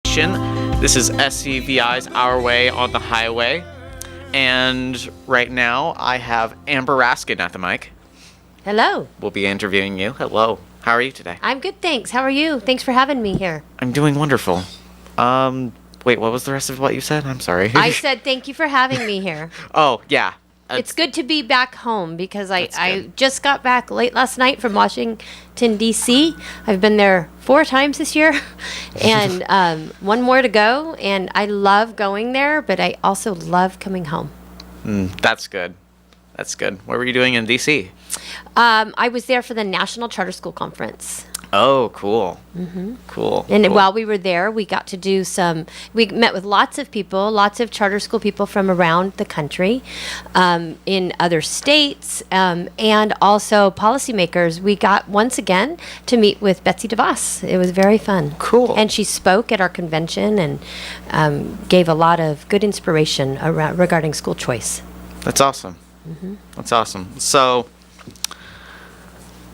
Nation. This is SCVi's Our Way on the Highway. And right now I have Amber Raskin at the mic. Hello. We'll be interviewing you. Hello. How are you today? I'm good, thanks. How are you? Thanks for having me here. I'm doing wonderful. Wait, what was the rest of what you said? I'm sorry. I said thank you for having me here. Oh, yeah. It's good to be back home because I just got back late last night from Washington, D.C. I've been there 4 times this year and one more to go. And I love going there, but I also love coming home. That's good. That's good. What were you doing in D.C.? I was there for the National Charter School Conference. Oh, cool. Mm-hmm. Cool. And cool. while we were there, we got to do we met with lots of people, lots of charter school people from around the country, in other states, and also policymakers. We got, once again, to meet with Betsy DeVos. It was very fun. Cool. And she spoke at our convention and gave a lot of good inspiration regarding school choice. That's awesome. Mm-hmm. That's awesome. So,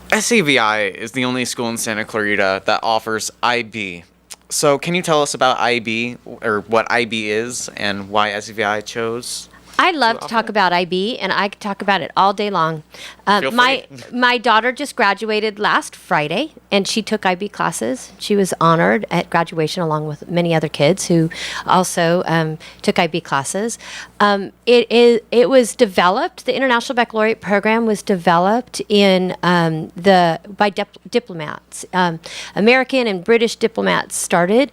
SCVi is the only school in Santa Clarita that offers IB. So can you tell us about IB, or what IB is, and why SCVi chose? I love to talk about IB, and I could talk about it all day long. Feel free. My daughter just graduated last Friday, and she took IB classes. She was honored at graduation along with many other kids who also took IB classes. It was developed. The International Baccalaureate program was developed by diplomats. American and British diplomats started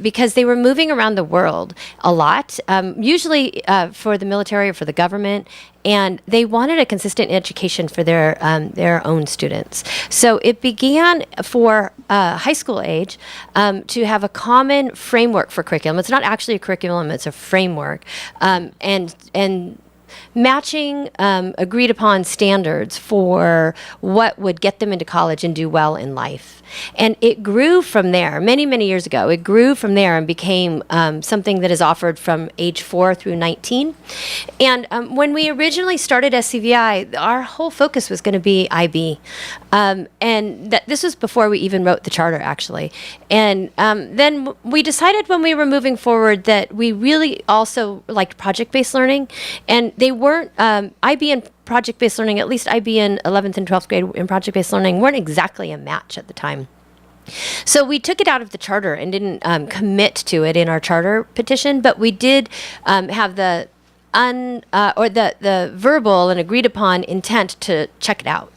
because they were moving around the world a lot, usually for the military or for the government, and they wanted a consistent education for their own students. So it began for high school age to have a common framework for curriculum. It's not actually a curriculum; it's a framework, and matching agreed upon standards for what would get them into college and do well in life. And it grew from there, many, many years ago. It grew from there and became something that is offered from age 4 through 19. And when we originally started SCVi, our whole focus was going to be IB. And this was before we even wrote the charter, actually. And then we decided when we were moving forward that we really also liked project-based learning. And they weren't, IB and project-based learning, at least IB in 11th and 12th grade in project-based learning, weren't exactly a match at the time. So we took it out of the charter and didn't commit to it in our charter petition, but we did have the verbal and agreed upon intent to check it out.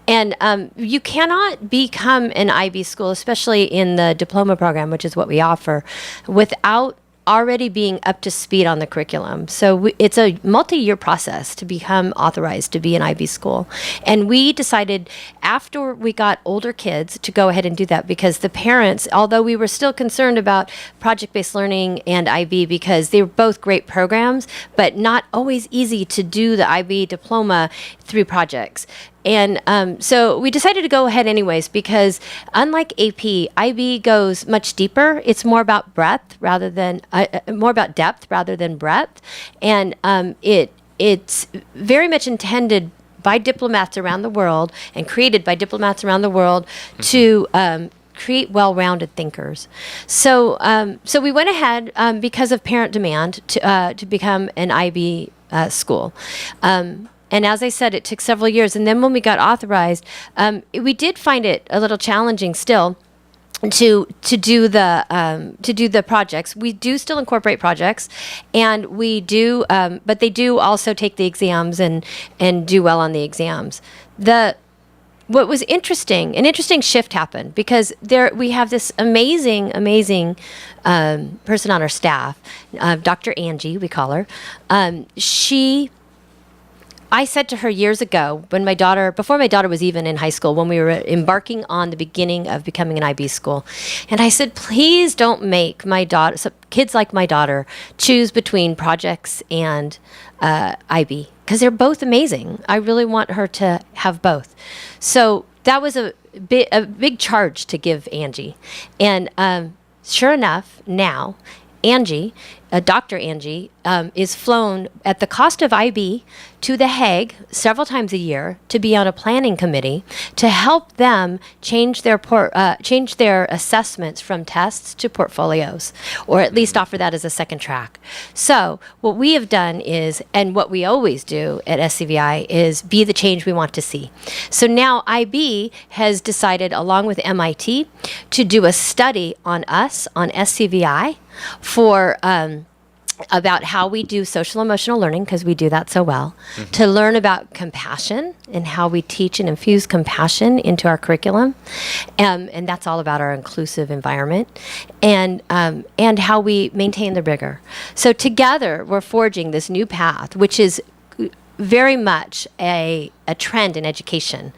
And you cannot become an IB school, especially in the diploma program, which is what we offer, without already being up to speed on the curriculum. So it's a multi-year process to become authorized to be an IB school. And we decided after we got older kids to go ahead and do that because the parents, although we were still concerned about project-based learning and IB because they were both great programs, but not always easy to do the IB diploma through projects. And so we decided to go ahead anyways because unlike AP, IB goes much deeper. It's more about breadth rather than more about depth rather than breadth, and it's very much intended by diplomats around the world and created by diplomats around the world to create well-rounded thinkers. So so we went ahead because of parent demand to become an IB school. And as I said, it took several years. And then when we got authorized, we did find it a little challenging still to do the projects. We do still incorporate projects, and we do, but they do also take the exams and do well on the exams. What was interesting, an interesting shift happened because we have this amazing person on our staff, Dr. Angie, we call her. I said to her years ago, before my daughter was even in high school, when we were embarking on the beginning of becoming an IB school, and I said, please don't make kids like my daughter choose between projects and IB, because they're both amazing. I really want her to have both. So that was a big charge to give Angie. And sure enough, now, Angie Dr. Angie, is flown at the cost of IB to The Hague several times a year to be on a planning committee to help them change their assessments from tests to portfolios, or at least offer that as a second track. So what we have done is, and what we always do at SCVi, is be the change we want to see. So now IB has decided, along with MIT, to do a study on us, on SCVi, for about how we do social emotional learning, because we do that so well, to learn about compassion and how we teach and infuse compassion into our curriculum, and that's all about our inclusive environment, and how we maintain the rigor. So together we're forging this new path, which is very much a trend in education,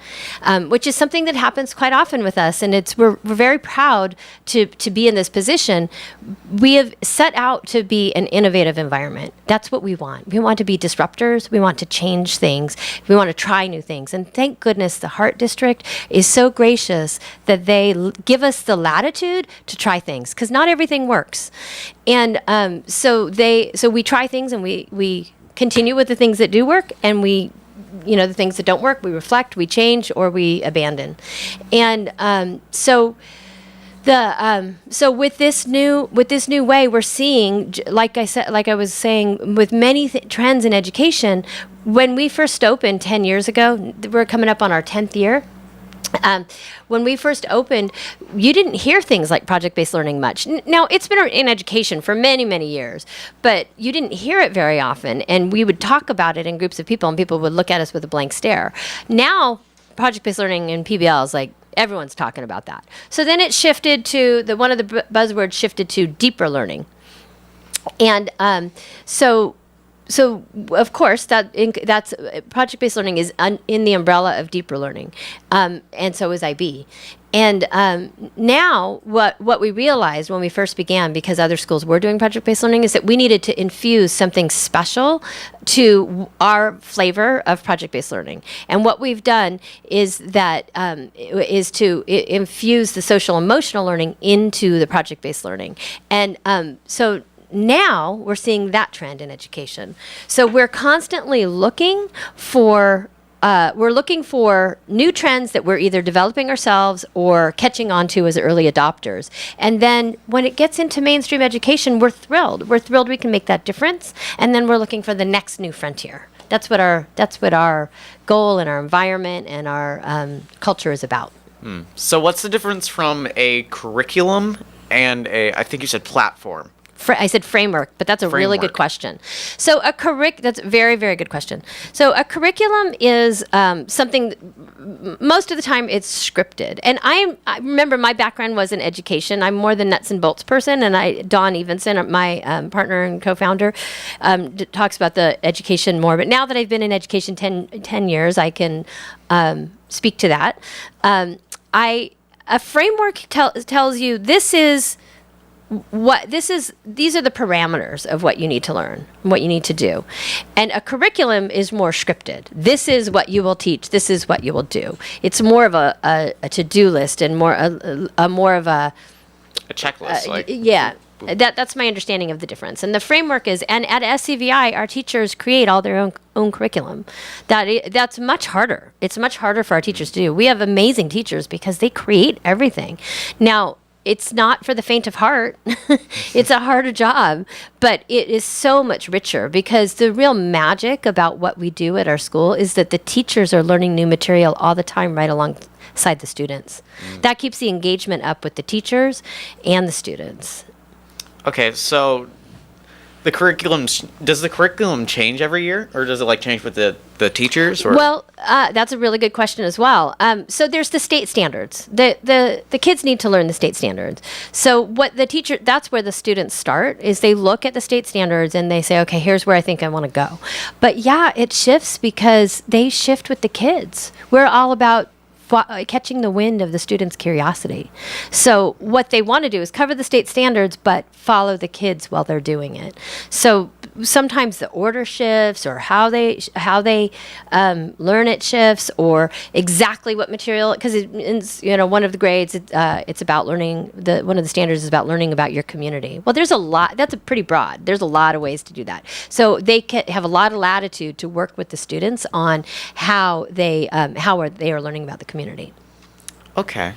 which is something that happens quite often with us, and we're very proud to be in this position. We have set out to be an innovative environment. That's what we want. We want to be disruptors. We want to change things. We want to try new things. And thank goodness the Heart District is so gracious that they give us the latitude to try things, because not everything works. And so we try things, and we continue with the things that do work, and the things that don't work, we reflect, we change, or we abandon. And so with this new way, we're seeing, like I was saying, with many trends in education. When we first opened 10 years ago, we're coming up on our 10th year. When we first opened, you didn't hear things like project-based learning much. Now, it's been in education for many, many years, but you didn't hear it very often, and we would talk about it in groups of people, and people would look at us with a blank stare. Now, project-based learning in PBL is like, everyone's talking about that. So then it shifted to, one of the buzzwords shifted to deeper learning. And so of course that's project-based learning is in the umbrella of deeper learning, and so is IB. And now what we realized when we first began, because other schools were doing project-based learning, is that we needed to infuse something special to our flavor of project-based learning. And what we've done is to infuse the social-emotional learning into the project-based learning. And so now we're seeing that trend in education. So we're constantly looking for new trends that we're either developing ourselves or catching on to as early adopters. And then when it gets into mainstream education, we're thrilled. We're thrilled we can make that difference. And then we're looking for the next new frontier. That's what our goal and our environment and our culture is about. So what's the difference from a curriculum and I think you said platform? I said framework, but that's a really good question. So that's a very, very good question. So a curriculum is something, most of the time it's scripted. And I remember my background was in education. I'm more the nuts and bolts person. And Dawn Evenson, my partner and co-founder, talks about the education more. But now that I've been in education 10 years, I can speak to that. A framework tells you these are the parameters of what you need to learn, what you need to do. And a curriculum is more scripted. This is what you will teach. This is what you will do. It's more of a to-do list and more of a checklist. Yeah. That's my understanding of the difference. And the framework is, and at SCVi, our teachers create all their own curriculum. That's much harder. It's much harder for our teachers to do. We have amazing teachers because they create everything. Now, it's not for the faint of heart. It's a harder job, but it is so much richer, because the real magic about what we do at our school is that the teachers are learning new material all the time right alongside the students. That keeps the engagement up with the teachers and the students. Okay, so does the curriculum change every year, or does it change with the teachers? Or? Well, that's a really good question as well. So there's the state standards. The kids need to learn the state standards. So that's where the students start, is they look at the state standards and they say, okay, here's where I think I want to go. But yeah, it shifts because they shift with the kids. We're all about catching the wind of the students' curiosity. So what they want to do is cover the state standards, but follow the kids while they're doing it. So sometimes the order shifts, or how they learn it shifts, or exactly what material, because one of the grades it's about learning, one of the standards is about learning about your community. Well, there's a lot, that's a pretty broad, there's a lot of ways to do that, so they can have a lot of latitude to work with the students on how they are learning about the community. Okay.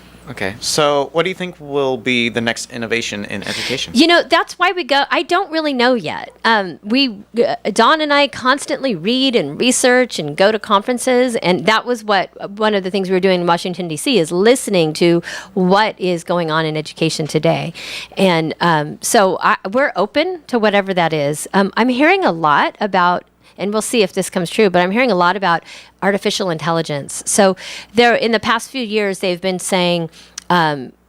So, what do you think will be the next innovation in education? That's why we go. I don't really know yet. Dawn and I constantly read and research and go to conferences, and that was one of the things we were doing in Washington, D.C. is listening to what is going on in education today. And so we're open to whatever that is. I'm hearing a lot about, and we'll see if this comes true, but I'm hearing a lot about artificial intelligence. So in the past few years, they've been saying,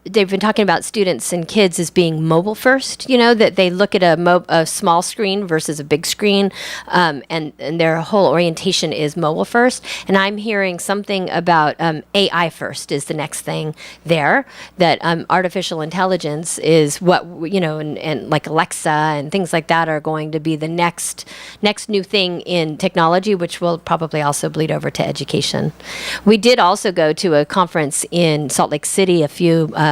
they've been talking about students and kids as being mobile first, that they look at a small screen versus a big screen, and their whole orientation is mobile first. And I'm hearing something about AI first is the next thing there, that artificial intelligence is what, and like Alexa and things like that are going to be the next new thing in technology, which will probably also bleed over to education. We did also go to a conference in Salt Lake City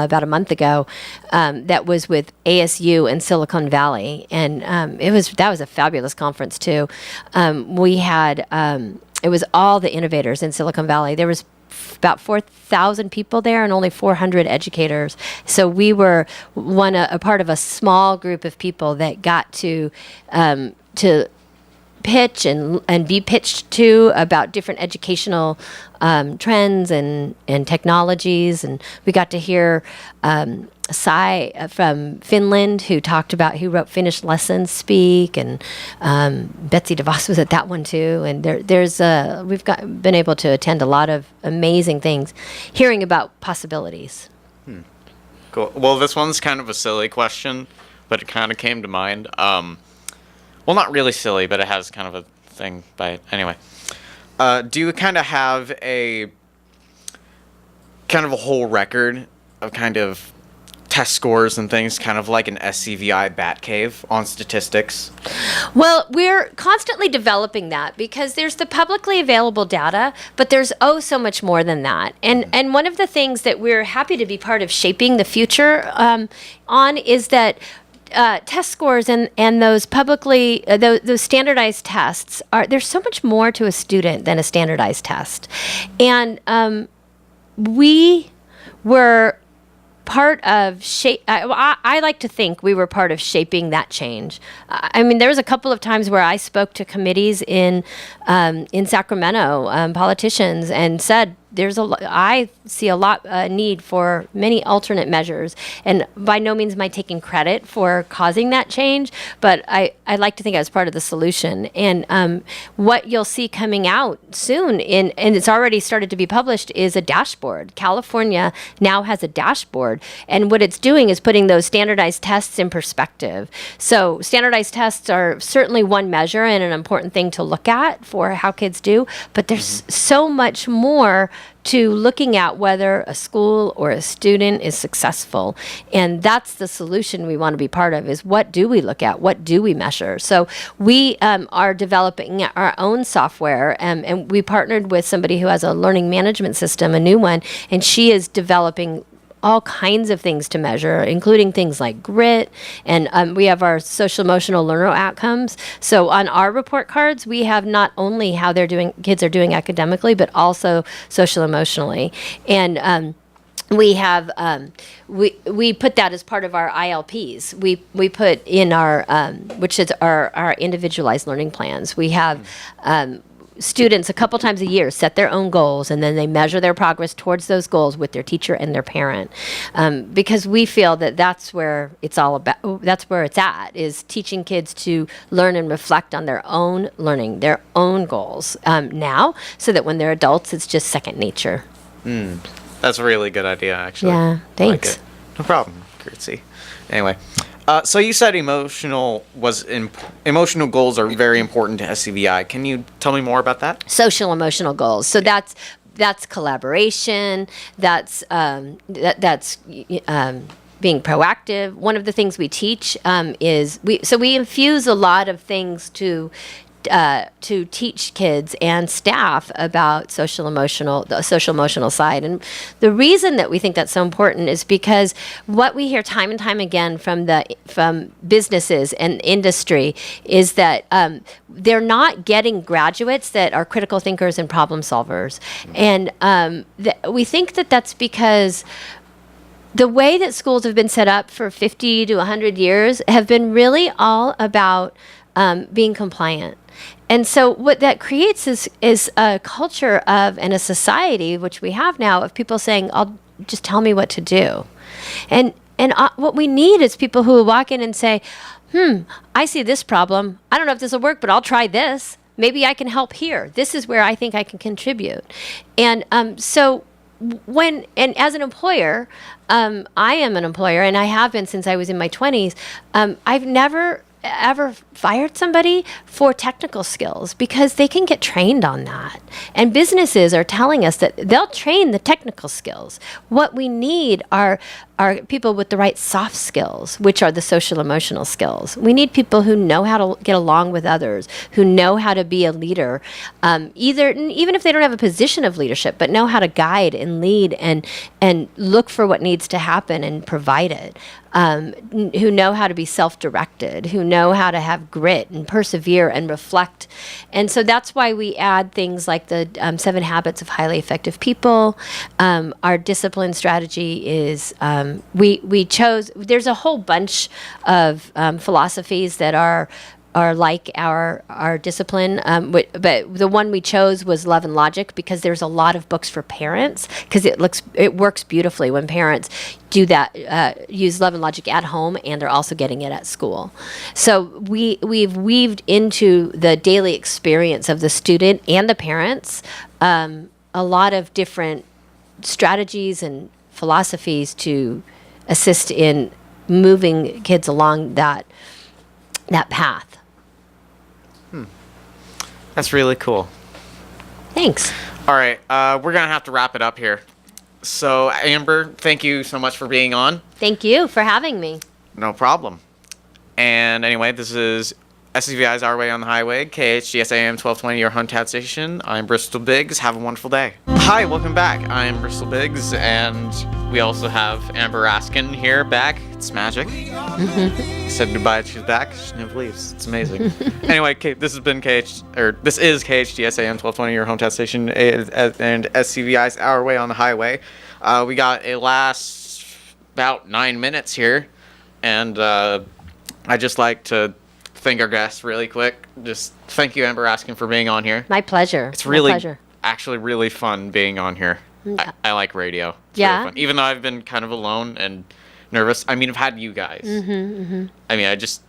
about a month ago, that was with ASU and Silicon Valley, and that was a fabulous conference too. We had it was all the innovators in Silicon Valley. There was about 4,000 people there and only 400 educators. So we were a part of a small group of people that got to pitch and be pitched to about different educational trends and technologies. And we got to hear Sai from Finland, who wrote Finnish Lessons, speak, and Betsy DeVos was at that one too. And we've been able to attend a lot of amazing things, hearing about possibilities. Cool. Well, this one's kind of a silly question, but it kind of came to mind. Well, not really silly, but it has kind of a thing by it. Anyway, do you kind of have a whole record of kind of test scores and things, kind of like an SCVi Batcave on statistics? Well, we're constantly developing that because there's the publicly available data, but there's so much more than that. And one of the things that we're happy to be part of shaping the future on is that test scores and those publicly those standardized tests there's so much more to a student than a standardized test, and we were part of I like to think we were part of shaping that change. I mean, there was a couple of times where I spoke to committees in Sacramento, politicians, and said, I see a lot need for many alternate measures, and by no means am I taking credit for causing that change, but I like to think I was part of the solution. And what you'll see coming out soon, and it's already started to be published, is a dashboard. California now has a dashboard, and what it's doing is putting those standardized tests in perspective. So standardized tests are certainly one measure and an important thing to look at for how kids do, but there's so much more to looking at whether a school or a student is successful. And that's the solution we want to be part of, is what do we look at? What do we measure? So we are developing our own software, and we partnered with somebody who has a learning management system, a new one, and she is developing all kinds of things to measure, including things like grit, and we have our social-emotional learner outcomes. So on our report cards, we have not only how kids are doing academically, but also social-emotionally. And we have we put that as part of our ILPs. We put in our which is our individualized learning plans. We have students a couple times a year set their own goals, and then they measure their progress towards those goals with their teacher and their parent, because we feel that that's where it's all about. That's where it's at, is teaching kids to learn and reflect on their own learning, their own goals now, so that when they're adults, it's just second nature. That's a really good idea, actually. Yeah, thanks. I like it. No problem, Curtsy. Anyway, so you said emotional goals are very important to SCVi. Can you tell me more about that? Social-emotional goals. So that's collaboration. That's being proactive. One of the things we teach is we infuse a lot of things to teach kids and staff about the social emotional side. And the reason that we think that's so important is because what we hear time and time again from businesses and industry is that they're not getting graduates that are critical thinkers and problem solvers. And we think that that's because the way that schools have been set up for 50 to 100 years have been really all about being compliant. And so what that creates is a culture of, and a society, which we have now, of people saying, "I'll just tell me what to do." And what we need is people who will walk in and say, I see this problem. I don't know if this will work, but I'll try this. Maybe I can help here. This is where I think I can contribute. And so as an employer, I am an employer, and I have been since I was in my 20s. I've never ever fired somebody for technical skills because they can get trained on that. And businesses are telling us that they'll train the technical skills. What we need are people with the right soft skills, which are the social emotional skills. We need people who know how to get along with others, who know how to be a leader, even if they don't have a position of leadership, but know how to guide and lead and look for what needs to happen and provide it. Who know how to be self-directed, who know how to have grit and persevere and reflect. And so that's why we add things like the 7 Habits of Highly Effective People. Our discipline strategy is we chose, there's a whole bunch of philosophies that are like our discipline, but the one we chose was Love and Logic because there's a lot of books for parents because it works beautifully when parents do that, use Love and Logic at home and they're also getting it at school. So we've weaved into the daily experience of the student and the parents a lot of different strategies and philosophies to assist in moving kids along that path. That's really cool. Thanks. All right, we're going to have to wrap it up here. So, Amber, thank you so much for being on. Thank you for having me. No problem. And anyway, this is SCVi's Our Way on the Highway, KHTS AM 1220, your hometown station. I'm Bristol Biggs. Have a wonderful day. Hi, welcome back. I'm Bristol Biggs, and we also have Amber Raskin here back. It's magic. Said goodbye, she's back. She never leaves. It's amazing. Anyway, this is KHTS AM 1220, your hometown station, and SCVi's Our Way on the Highway. We got a last about 9 minutes here, and I just like to thank our guests really quick. Just thank you, Amber Raskin, for being on here. My pleasure. It's really, My pleasure. Actually really fun being on here. I like radio. It's yeah. really fun. Even though I've been kind of alone and nervous. I mean, I've had you guys. I mean, I just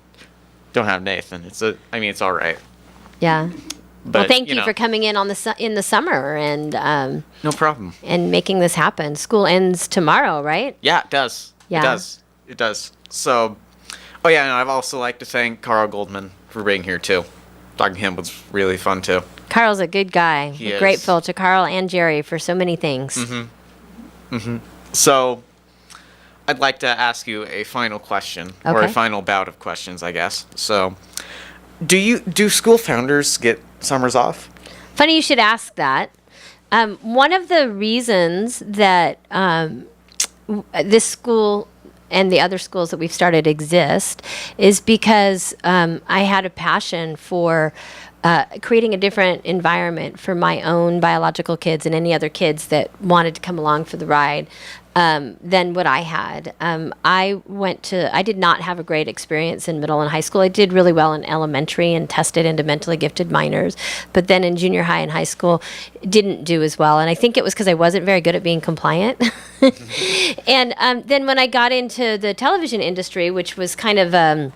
don't have Nathan. It's all right. Yeah. But, well, thank you for coming in in the summer and no problem. And making this happen. School ends tomorrow, right? Yeah, it does. Yeah. It does. So, oh yeah, and I'd also like to thank Carl Goldman for being here too. Talking to him was really fun too. Carl's a good guy. He is. Grateful to Carl and Jerry for so many things. So, I'd like to ask you a final question, or a final bout of questions, I guess. So, do school founders get summers off? Funny you should ask that. One of the reasons that this school and the other schools that we've started exist is because I had a passion for creating a different environment for my own biological kids and any other kids that wanted to come along for the ride than what I had. I did not have a great experience in middle and high school. I did really well in elementary and tested into mentally gifted minors, but then in junior high and high school, didn't do as well. And I think it was because I wasn't very good at being compliant. And then when I got into the television industry, which was kind of a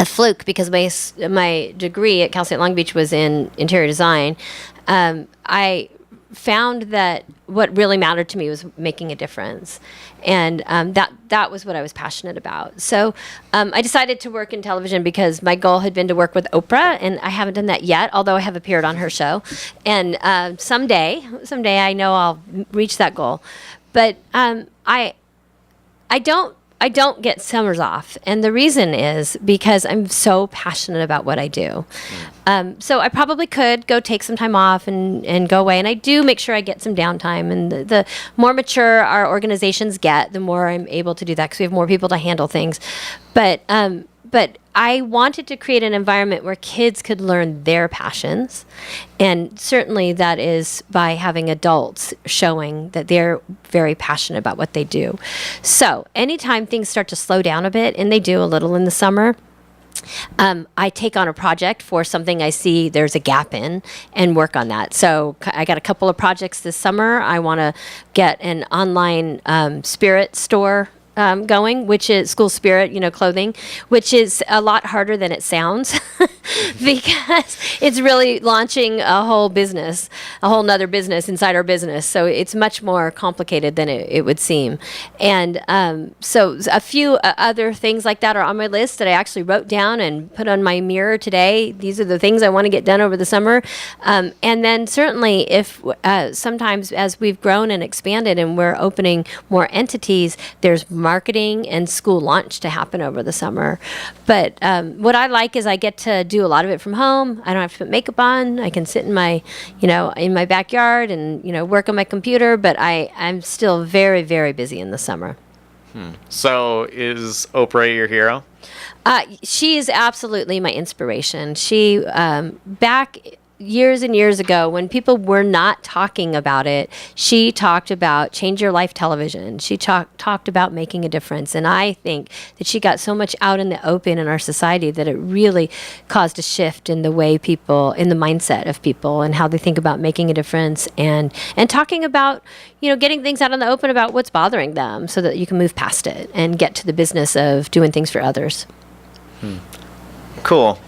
fluke because my degree at Cal State Long Beach was in interior design, I found that what really mattered to me was making a difference. And that was what I was passionate about. So I decided to work in television because my goal had been to work with Oprah, and I haven't done that yet, although I have appeared on her show. And someday I know I'll reach that goal. But I don't I don't get summers off. And the reason is because I'm so passionate about what I do. So I probably could go take some time off and go away. And I do make sure I get some downtime. And the more mature our organizations get, the more I'm able to do that because we have more people to handle things. But I wanted to create an environment where kids could learn their passions. And certainly that is by having adults showing that they're very passionate about what they do. So anytime things start to slow down a bit, and they do a little in the summer, I take on a project for something I see there's a gap in and work on that. So I got a couple of projects this summer. I want to get an online spirit store going, which is school spirit, clothing, which is a lot harder than it sounds because it's really launching a whole business, a whole nother business inside our business. So it's much more complicated than it would seem. And so a few other things like that are on my list that I actually wrote down and put on my mirror today. These are the things I want to get done over the summer. And then certainly if sometimes as we've grown and expanded and we're opening more entities, there's marketing and school launch to happen over the summer. But what I like is I get to do a lot of it from home. I don't have to put makeup on. I can sit in my, in my backyard and, work on my computer. But I'm still very, very busy in the summer. So is Oprah your hero? She is absolutely my inspiration. She, back years and years ago, when people were not talking about it, she talked about Change Your Life television. She talked about making a difference. And I think that she got so much out in the open in our society that it really caused a shift in the way people, in the mindset of people and how they think about making a difference and talking about, getting things out in the open about what's bothering them so that you can move past it and get to the business of doing things for others. Cool.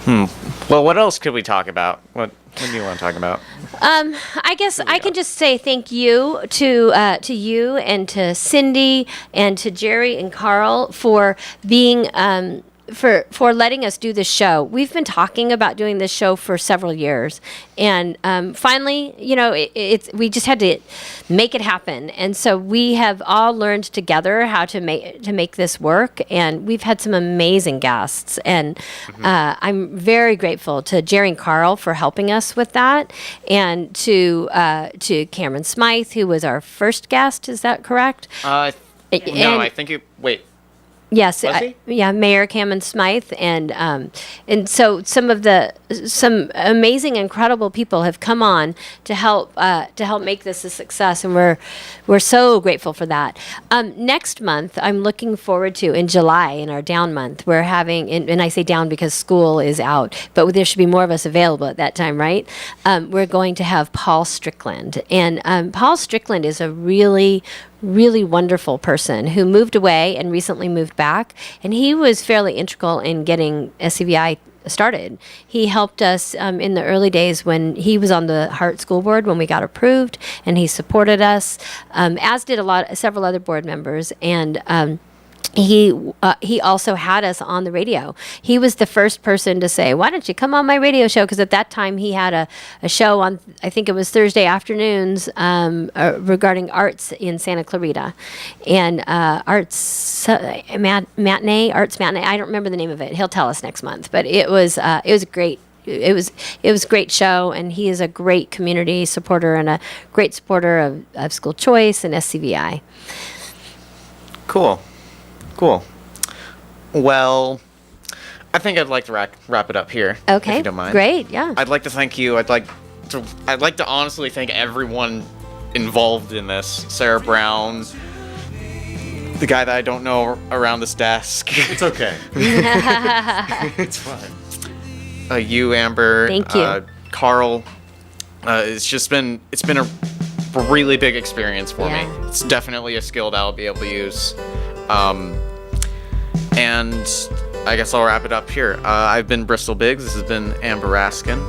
Well, what else could we talk about? What do you want to talk about? I guess I can just say thank you to you and to Cindy and to Jerry and Carl for being for letting us do this show. We've been talking about doing this show for several years, and finally, we just had to make it happen. And so we have all learned together how to make this work, and we've had some amazing guests. And I'm very grateful to Jerry and Carl for helping us with that, and to Cameron Smythe, who was our first guest. Is that correct? No, I think you wait. Yes, Was Mayor Cameron Smythe, and so some amazing, incredible people have come on to help make this a success, and we're so grateful for that. Next month, I'm looking forward to in July, in our down month, we're having, and I say down because school is out, but there should be more of us available at that time, right? We're going to have Paul Strickland, and Paul Strickland is a really wonderful person who moved away and recently moved back. And he was fairly integral in getting SCVi started. He helped us in the early days when he was on the Hart School Board when we got approved, and he supported us, as did several other board members. And he also had us on the radio. He was the first person to say, why don't you come on my radio show? Because at that time he had a show on, I think it was Thursday afternoons, regarding arts in Santa Clarita. And arts matinee. I don't remember the name of it. He'll tell us next month. But it was great. It was a great show, and he is a great community supporter and a great supporter of school choice and SCVi. Cool. Well, I think I'd like to wrap it up here. Okay. If you don't mind. Great. Yeah. I'd like to thank you. I'd like to honestly thank everyone involved in this. Sarah Brown, the guy that I don't know around this desk. It's okay. It's fine. You, Amber. Thank you. Carl. It's been a really big experience for me. It's definitely a skill that I'll be able to use. And I guess I'll wrap it up here. I've been Bristol Biggs. This has been Amber Raskin.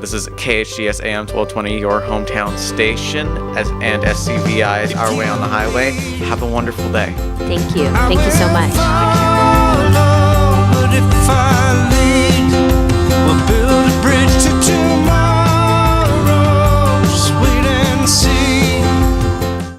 This is KHTS AM 1220, your hometown station, and SCVi is our way on the highway. Have a wonderful day. Thank you. Thank you so much. Thank you.